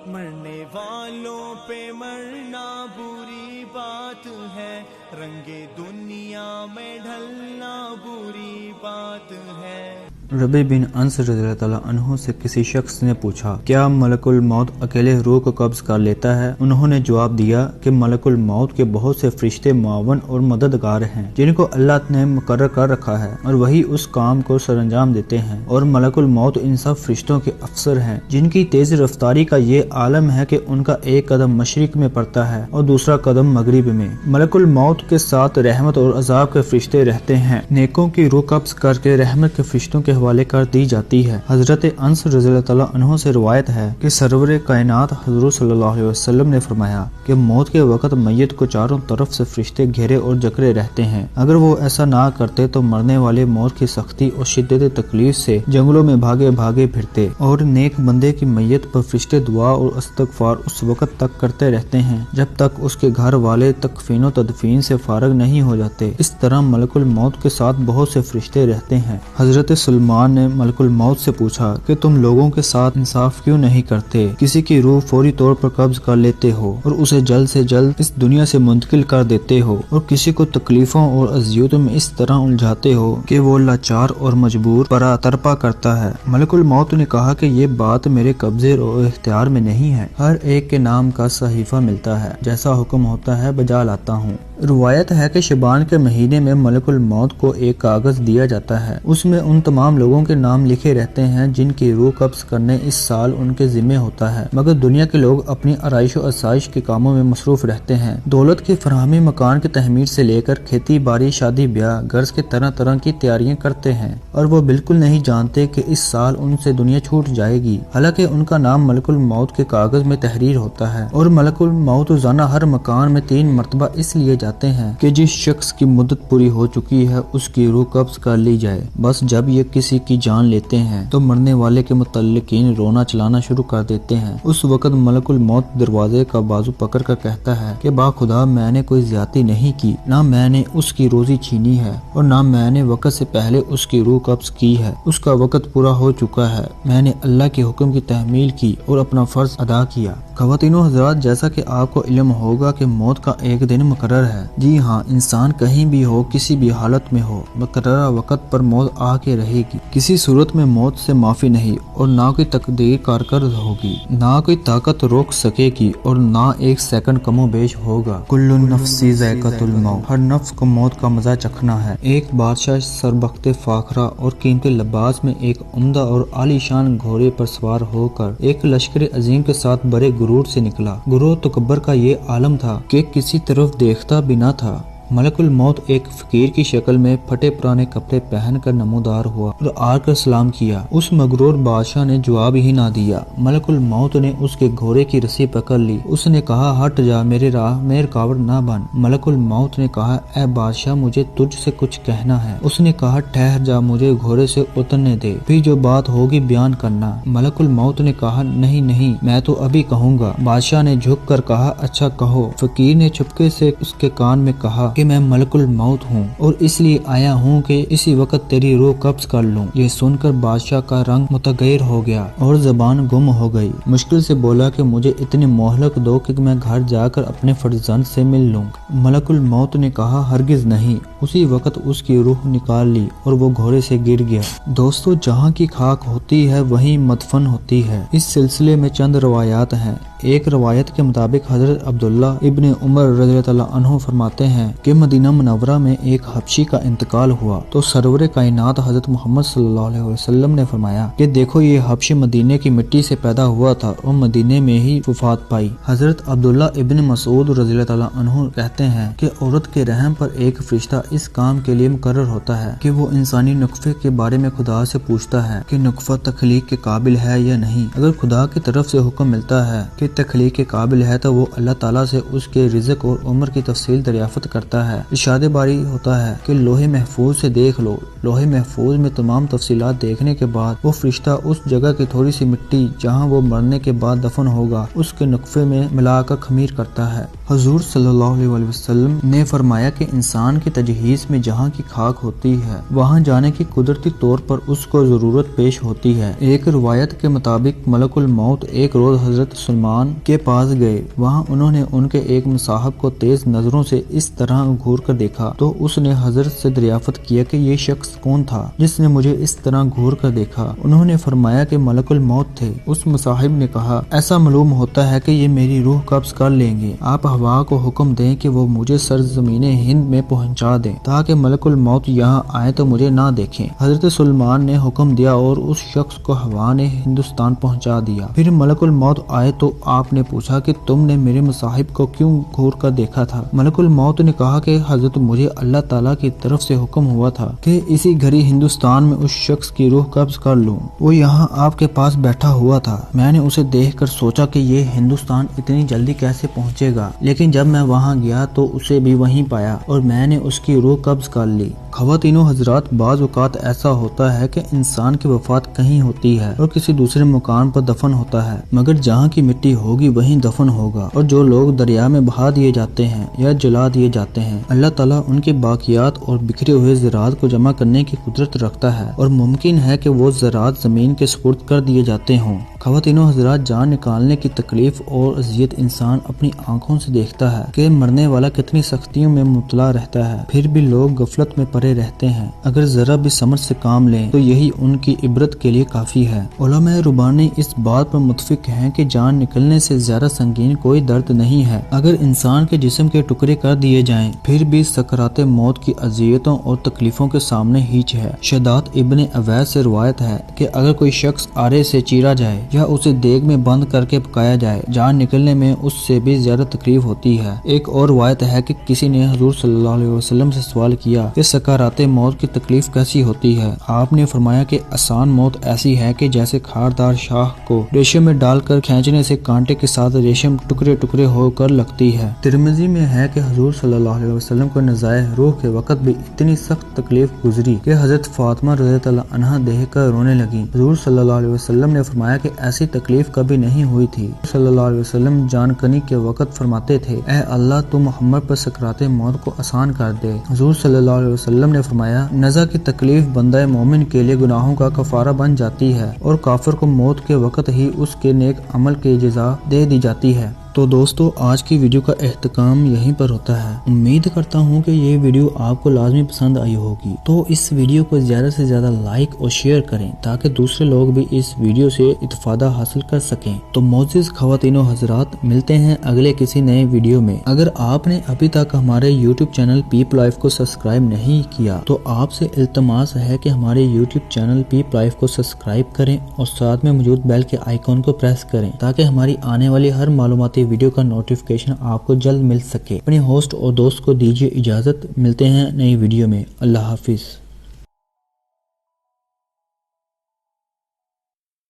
مرنے والوں پہ مرنا بری بات ہے، رنگ دنیا میں ڈھلنا بری بات ہے۔ ربیع بن انس رضی اللہ تعالیٰ عنہ سے کسی شخص نے پوچھا کیا ملک الموت اکیلے روح کو قبض کر لیتا ہے؟ انہوں نے جواب دیا کہ ملک الموت کے بہت سے فرشتے معاون اور مددگار ہیں جن کو اللہ نے مقرر کر رکھا ہے اور وہی اس کام کو سر انجام دیتے ہیں، اور ملک الموت ان سب فرشتوں کے افسر ہیں جن کی تیز رفتاری کا یہ عالم ہے کہ ان کا ایک قدم مشرق میں پڑتا ہے اور دوسرا قدم مغرب میں۔ ملک الموت کے ساتھ رحمت اور عذاب کے فرشتے رہتے ہیں، نیکوں کی روح قبض کر کے رحمت کے فرشتوں کے حوالے کر دی جاتی ہے۔ حضرت انس رضی اللہ تعالیٰ عنہ سے روایت ہے کہ سرور کائنات حضور صلی اللہ علیہ وسلم نے فرمایا کہ موت کے وقت میت کو چاروں طرف سے فرشتے گھیرے اور جکڑے رہتے ہیں، اگر وہ ایسا نہ کرتے تو مرنے والے موت کی سختی اور شدت تکلیف سے جنگلوں میں بھاگے بھاگے پھرتے، اور نیک بندے کی میت پر فرشتے دعا اور استغفار اس وقت تک کرتے رہتے ہیں جب تک اس کے گھر والے تکفین و تدفین سے فارغ نہیں ہو جاتے۔ اس طرح ملک الموت کے ساتھ بہت سے فرشتے رہتے ہیں۔ حضرت سلمان نے ملک الموت سے پوچھا کہ تم لوگوں کے ساتھ انصاف کیوں نہیں کرتے؟ کسی کی روح فوری طور پر قبض کر لیتے ہو اور اسے جلد سے جلد اس دنیا سے منتقل کر دیتے ہو، اور کسی کو تکلیفوں اور اذیتوں میں اس طرح الجھاتے ہو کہ وہ لاچار اور مجبور پرا ترپا کرتا ہے۔ ملک الموت نے کہا کہ یہ بات میرے قبضے اور اختیار میں نہیں ہے، ہر ایک کے نام کا صحیفہ ملتا ہے، جیسا حکم ہوتا ہے بجا لاتا ہوں۔ روایت ہے کہ شعبان کے مہینے میں ملک الموت کو ایک کاغذ دیا جاتا ہے، اس میں ان تمام لوگوں کے نام لکھے رہتے ہیں جن کی روح قبض کرنے اس سال ان کے ذمہ ہوتا ہے، مگر دنیا کے لوگ اپنی آرائش و آسائش کے کاموں میں مصروف رہتے ہیں، دولت کی فراہمی، مکان کی تعمیر سے لے کر کھیتی باڑی، شادی بیاہ، غرض کے طرح طرح کی تیاریاں کرتے ہیں، اور وہ بالکل نہیں جانتے کہ اس سال ان سے دنیا چھوٹ جائے گی، حالانکہ ان کا نام ملک الموت کے کاغذ میں تحریر ہوتا ہے، اور ملک الموت روزانہ ہر مکان میں 3 مرتبہ اس لیے جاتے ہیں کہ جس شخص کی مدت پوری ہو چکی ہے اس کی روح قبض کر لی جائے۔ بس جب یہ کسی کی جان لیتے ہیں تو مرنے والے کے متعلقین رونا چلانا شروع کر دیتے ہیں۔ اس وقت ملک الموت دروازے کا بازو پکڑ کر کہتا ہے کہ با خدا میں نے کوئی زیادتی نہیں کی، نہ میں نے اس کی روزی چھینی ہے اور نہ میں نے وقت سے پہلے اس کی روح قبض کی ہے، اس کا وقت پورا ہو چکا ہے، میں نے اللہ کے حکم کی تحمیل کی اور اپنا فرض ادا کیا۔ خواتین و حضرات، جیسا کہ آپ کو علم ہوگا کہ موت کا ایک دن مقرر ہے، جی ہاں، انسان کہیں بھی ہو، کسی بھی حالت میں ہو، مقررہ وقت پر موت آ کے رہے گی، کسی صورت میں موت سے معافی نہیں، اور نہ کوئی تقدیر کارکرد ہوگی، نہ کوئی طاقت روک سکے گی، اور نہ ایک سیکنڈ کم و بیش ہوگا۔ کل نفس ذائقۃ الموت، ہر نفس کو موت کا مزہ چکھنا ہے۔ ایک بادشاہ سربخت فاخرہ اور قیمتی لباس میں ایک عمدہ اور عالی شان گھوڑے پر سوار ہو کر ایک لشکر عظیم کے ساتھ بڑے غرور سے نکلا۔ غرور تکبر کا یہ عالم تھا کہ کسی طرف دیکھتا بھی نہ تھا۔ ملک الموت ایک فقیر کی شکل میں پھٹے پرانے کپڑے پہن کر نمودار ہوا اور آ کر سلام کیا۔ اس مغرور بادشاہ نے جواب ہی نہ دیا۔ ملک الموت نے اس کے گھوڑے کی رسی پکڑ لی، اس نے کہا ہٹ جا، میرے راہ میں رکاوٹ نہ بن۔ ملک الموت نے کہا اے بادشاہ، مجھے تجھ سے کچھ کہنا ہے۔ اس نے کہا ٹھہر جا، مجھے گھوڑے سے اترنے دے، پھر جو بات ہوگی بیان کرنا۔ ملک الموت نے کہا نہیں نہیں، میں تو ابھی کہوں گا۔ بادشاہ نے جھک کر کہا اچھا کہو۔ فقیر نے چپکے سے اس کے کان میں کہا کہ میں ملک الموت ہوں اور اس لیے آیا ہوں کہ اسی وقت تیری روح قبض کر لوں۔ یہ سن کر بادشاہ کا رنگ متغیر ہو گیا اور زبان گم ہو گئی۔ مشکل سے بولا کہ مجھے اتنی مہلت دو کہ میں گھر جا کر اپنے فرزند سے مل لوں۔ ملک الموت نے کہا ہرگز نہیں۔ اسی وقت اس کی روح نکال لی اور وہ گھوڑے سے گر گیا۔ دوستو، جہاں کی خاک ہوتی ہے وہیں مدفن ہوتی ہے۔ اس سلسلے میں چند روایات ہیں۔ ایک روایت کے مطابق حضرت عبداللہ ابن عمر رضی اللہ عنہ فرماتے ہیں کہ مدینہ منورہ میں ایک حبشی کا انتقال ہوا تو سرور کائنات حضرت محمد صلی اللہ علیہ وسلم نے فرمایا کہ دیکھو یہ حبشی مدینے کی مٹی سے پیدا ہوا تھا اور مدینے میں ہی وفات پائی۔ حضرت عبداللہ ابن مسعود رضی اللہ عنہ کہتے ہیں کہ عورت کے رحم پر ایک فرشتہ اس کام کے لیے مقرر ہوتا ہے کہ وہ انسانی نطفے کے بارے میں خدا سے پوچھتا ہے کہ نطفہ تخلیق کے قابل ہے یا نہیں۔ اگر خدا کی طرف سے حکم ملتا ہے کہ تخلیق کے قابل ہے تو وہ اللہ تعالیٰ سے اس کے رزق اور عمر کی تفصیل دریافت کرتا ہے۔ ارشاد باری ہوتا ہے کہ لوح محفوظ سے دیکھ لو۔ لوح محفوظ میں تمام تفصیلات دیکھنے کے بعد وہ فرشتہ اس جگہ کی تھوڑی سی مٹی جہاں وہ مرنے کے بعد دفن ہوگا اس کے نطفے میں ملا کر خمیر کرتا ہے۔ حضور صلی اللہ علیہ وسلم نے فرمایا کہ انسان کی تجہیز میں جہاں کی خاک ہوتی ہے وہاں جانے کی قدرتی طور پر اس کو ضرورت پیش ہوتی ہے۔ ایک روایت کے مطابق ملک الموت ایک روز حضرت سلمان کے پاس گئے۔ وہاں انہوں نے ان کے ایک مصاحب کو تیز نظروں سے اس طرح گھور کر دیکھا تو اس نے حضرت سے دریافت کیا کہ یہ شخص کون تھا جس نے مجھے اس طرح گھور کر دیکھا؟ انہوں نے فرمایا کہ ملک الموت تھے۔ اس مصاحب نے کہا ایسا معلوم ہوتا ہے کہ یہ میری روح قبض کر لیں گے، آپ ہوا کو حکم دیں کہ وہ مجھے سرزمین ہند میں پہنچا دیں تاکہ ملک الموت یہاں آئے تو مجھے نہ دیکھیں۔ حضرت سلمان نے حکم دیا اور اس شخص کو ہوا نے ہندوستان پہنچا دیا۔ پھر ملک الموت آئے تو آپ نے پوچھا کہ تم نے میرے مصاحب کو کیوں گھور کر دیکھا تھا؟ ملک الموت نے کہا کہ حضرت مجھے اللہ تعالیٰ کی طرف سے حکم ہوا تھا کہ اسی گھڑی ہندوستان میں اس شخص کی روح قبض کر لوں، وہ یہاں آپ کے پاس بیٹھا ہوا تھا۔ میں نے اسے دیکھ کر سوچا کہ یہ ہندوستان اتنی جلدی کیسے پہنچے گا، لیکن جب میں وہاں گیا تو اسے بھی وہیں پایا اور میں نے اس کی روح قبض کر لی۔ خواتین و حضرات، بعض اوقات ایسا ہوتا ہے کہ انسان کی وفات کہیں ہوتی ہے اور کسی دوسرے مکان پر دفن ہوتا ہے، مگر جہاں کی مٹی ہوگی وہیں دفن ہوگا، اور جو لوگ دریا میں بہا دیے جاتے ہیں یا جلا دیے جاتے ہیں، اللہ تعالیٰ ان کے باقیات اور بکھرے ہوئے زراعت کو جمع کرنے کی قدرت رکھتا ہے اور ممکن ہے کہ وہ زراعت زمین کے سپرد کر دیے جاتے ہوں۔ خواتین و حضرات، جان نکالنے کی تکلیف اور اذیت انسان اپنی آنکھوں سے دیکھتا ہے کہ مرنے والا کتنی سختیوں میں مبتلا رہتا ہے، پھر بھی لوگ غفلت میں پڑے رہتے ہیں۔ اگر ذرا بھی سمجھ سے کام لیں تو یہی ان کی عبرت کے لیے کافی ہے۔ علماء ربانی اس بات پر متفق ہیں کہ جان نکلنے سے زیادہ سنگین کوئی درد نہیں ہے۔ اگر انسان کے جسم کے ٹکڑے کر دیے جائیں پھر بھی سکرات موت کی اذیتوں اور تکلیفوں کے سامنے ہیچ ہے۔ شداد ابن اویس سے روایت ہے کہ اگر کوئی شخص آرے سے چیرا جائے یا اسے دیگ میں بند کر کے پکایا جائے، جان نکلنے میں اس سے بھی زیادہ تکلیف ہوتی ہے۔ ایک اور روایت ہے کہ کسی نے حضور صلی اللہ علیہ وسلم سے سوال کیا کہ سکرات موت کی تکلیف کیسی ہوتی ہے؟ آپ نے فرمایا کہ آسان موت ایسی ہے کہ جیسے کھاردار شاخ کو ریشم میں ڈال کر کھینچنے سے کانٹے کے ساتھ ریشم ٹکڑے ٹکڑے ہو کر لگتی ہے۔ ترمذی میں ہے کہ حضور صلی اللہ علیہ وسلم کو نزائے روح کے وقت بھی اتنی سخت تکلیف گزری کہ حضرت فاطمہ رضی اللہ عنہا دیکھ کر رونے لگی۔ حضور صلی اللہ علیہ وسلم نے فرمایا کہ ایسی تکلیف کبھی نہیں ہوئی تھی۔ صلی اللہ علیہ وسلم جان کنی کے وقت فرماتے تھے، اے اللہ تو محمد پر سکرات موت کو آسان کر دے۔ حضور صلی اللہ علیہ وسلم نے فرمایا، نزع کی تکلیف بندہ مومن کے لیے گناہوں کا کفارہ بن جاتی ہے اور کافر کو موت کے وقت ہی اس کے نیک عمل کی جزا دے دی جاتی ہے۔ تو دوستو، آج کی ویڈیو کا اختتام یہیں پر ہوتا ہے۔ امید کرتا ہوں کہ یہ ویڈیو آپ کو لازمی پسند آئی ہوگی، تو اس ویڈیو کو زیادہ سے زیادہ لائک اور شیئر کریں تاکہ دوسرے لوگ بھی اس ویڈیو سے استفادہ حاصل کر سکیں۔ تو معزز خواتین و حضرات، ملتے ہیں اگلے کسی نئے ویڈیو میں۔ اگر آپ نے ابھی تک ہمارے یوٹیوب چینل پیپ لائف کو سبسکرائب نہیں کیا تو آپ سے التماس ہے کہ ہمارے یوٹیوب چینل پیپ لائف کو سبسکرائب کریں اور ساتھ میں موجود بیل کے آئیکن کو پریس کریں تاکہ ہماری آنے والی ہر معلوماتی ویڈیو کا نوٹیفیکیشن آپ کو جلد مل سکے۔ اپنے ہوسٹ اور دوست کو دیجیے اجازت، ملتے ہیں نئی ویڈیو میں۔ اللہ حافظ۔